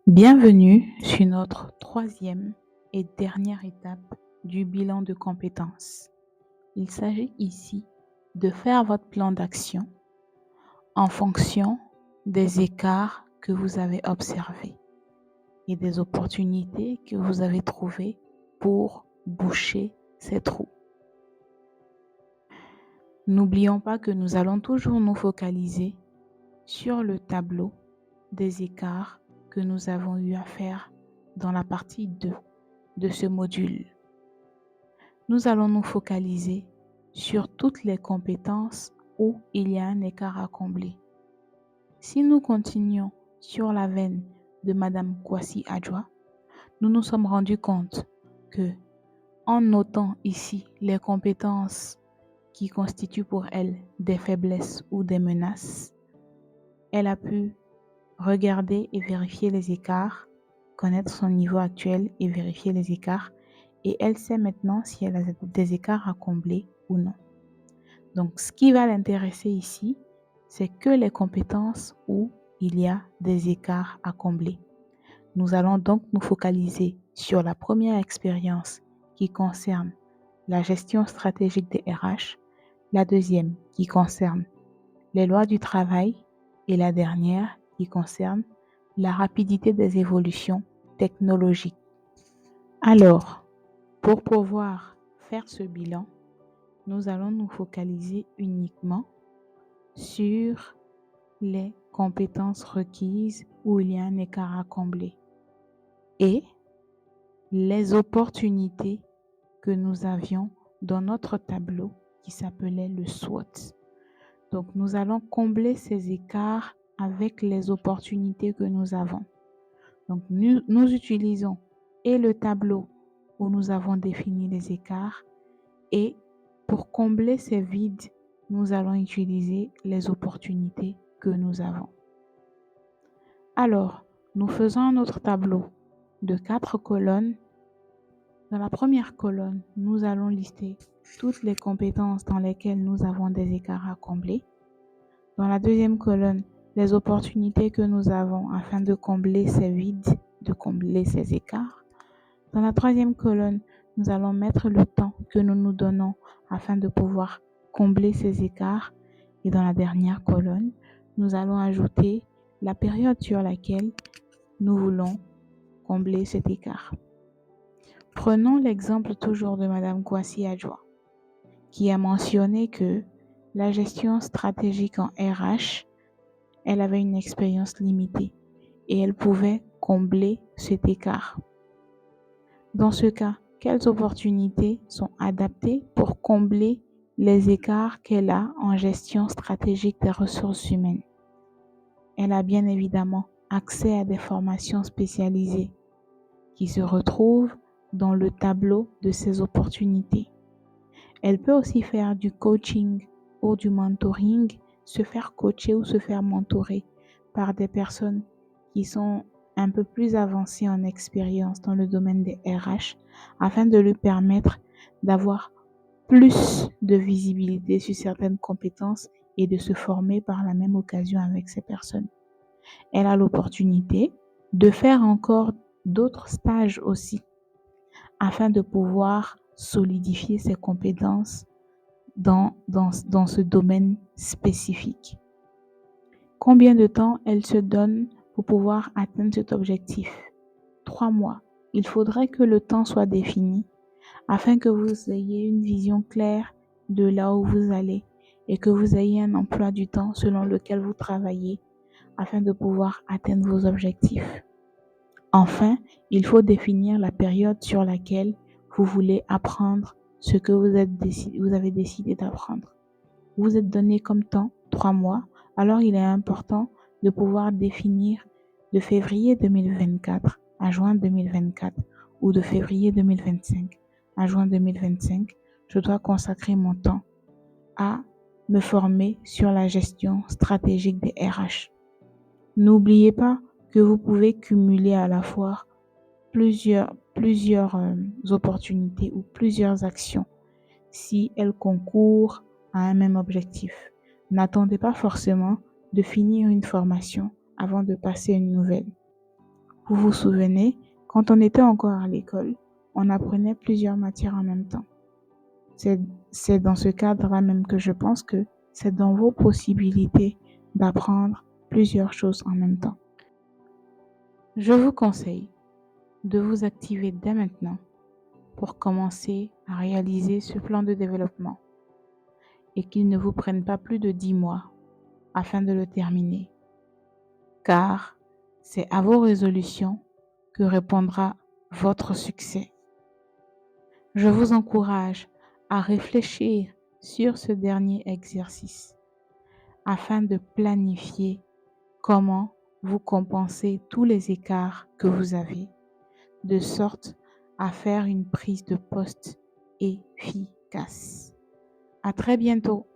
Bienvenue sur notre troisième et dernière étape du bilan de compétences. Il s'agit ici de faire votre plan d'action en fonction des écarts que vous avez observés et des opportunités que vous avez trouvées pour boucher ces trous. N'oublions pas que nous allons toujours nous focaliser sur le tableau des écarts que nous avons eu à faire dans la partie 2 de ce module. Nous allons nous focaliser sur toutes les compétences où il y a un écart à combler. Si nous continuons sur la veine de Madame Kwasi Adjoa, nous nous sommes rendus compte que, en notant ici les compétences qui constituent pour elle des faiblesses ou des menaces, elle a pu regarder et vérifier les écarts, connaître son niveau actuel et vérifier les écarts, et elle sait maintenant si elle a des écarts à combler ou non. Donc, ce qui va l'intéresser ici, c'est que les compétences où il y a des écarts à combler. Nous allons donc nous focaliser sur la première expérience qui concerne la gestion stratégique des RH, la deuxième qui concerne les lois du travail et la dernière qui concerne la rapidité des évolutions technologiques. Alors, pour pouvoir faire ce bilan, nous allons nous focaliser uniquement sur les compétences requises où il y a un écart à combler et les opportunités que nous avions dans notre tableau qui s'appelait le SWOT. Donc, nous allons combler ces écarts avec les opportunités que nous avons. Donc, nous utilisons et le tableau où nous avons défini les écarts et pour combler ces vides, nous allons utiliser les opportunités que nous avons. Alors, nous faisons notre tableau de 4 colonnes. Dans la première colonne, nous allons lister toutes les compétences dans lesquelles nous avons des écarts à combler. Dans la deuxième colonne, les opportunités que nous avons afin de combler ces vides, de combler ces écarts. Dans la troisième colonne, nous allons mettre le temps que nous nous donnons afin de pouvoir combler ces écarts. Et dans la dernière colonne, nous allons ajouter la période sur laquelle nous voulons combler cet écart. Prenons l'exemple toujours de Madame Kwasi Adjoa, qui a mentionné que la gestion stratégique en RH, elle avait une expérience limitée et elle pouvait combler cet écart. Dans ce cas, quelles opportunités sont adaptées pour combler les écarts qu'elle a en gestion stratégique des ressources humaines? Elle a bien évidemment accès à des formations spécialisées qui se retrouvent dans le tableau de ces opportunités. Elle peut aussi faire du coaching ou du mentoring, se faire coacher ou se faire mentorer par des personnes qui sont un peu plus avancées en expérience dans le domaine des RH afin de lui permettre d'avoir plus de visibilité sur certaines compétences et de se former par la même occasion avec ces personnes. Elle a l'opportunité de faire encore d'autres stages aussi afin de pouvoir solidifier ses compétences dans ce domaine spécifique. Combien de temps elle se donne pour pouvoir atteindre cet objectif? 3 mois. Il faudrait que le temps soit défini afin que vous ayez une vision claire de là où vous allez et que vous ayez un emploi du temps selon lequel vous travaillez afin de pouvoir atteindre vos objectifs. Enfin, il faut définir la période sur laquelle vous voulez apprendre ce que vous avez décidé d'apprendre. Vous êtes donné comme temps 3 mois, alors il est important de pouvoir définir de février 2024 à juin 2024 ou de février 2025 à juin 2025, je dois consacrer mon temps à me former sur la gestion stratégique des RH. N'oubliez pas que vous pouvez cumuler à la fois plusieurs opportunités ou plusieurs actions si elles concourent à un même objectif. N'attendez pas forcément de finir une formation avant de passer une nouvelle. Vous vous souvenez, quand on était encore à l'école, on apprenait plusieurs matières en même temps. C'est dans ce cadre-là même que je pense que c'est dans vos possibilités d'apprendre plusieurs choses en même temps. Je vous conseille de vous activer dès maintenant pour commencer à réaliser ce plan de développement et qu'il ne vous prenne pas plus de 10 mois afin de le terminer, car c'est à vos résolutions que répondra votre succès. Je vous encourage à réfléchir sur ce dernier exercice afin de planifier comment vous compensez tous les écarts que vous avez, de sorte à faire une prise de poste efficace. À très bientôt.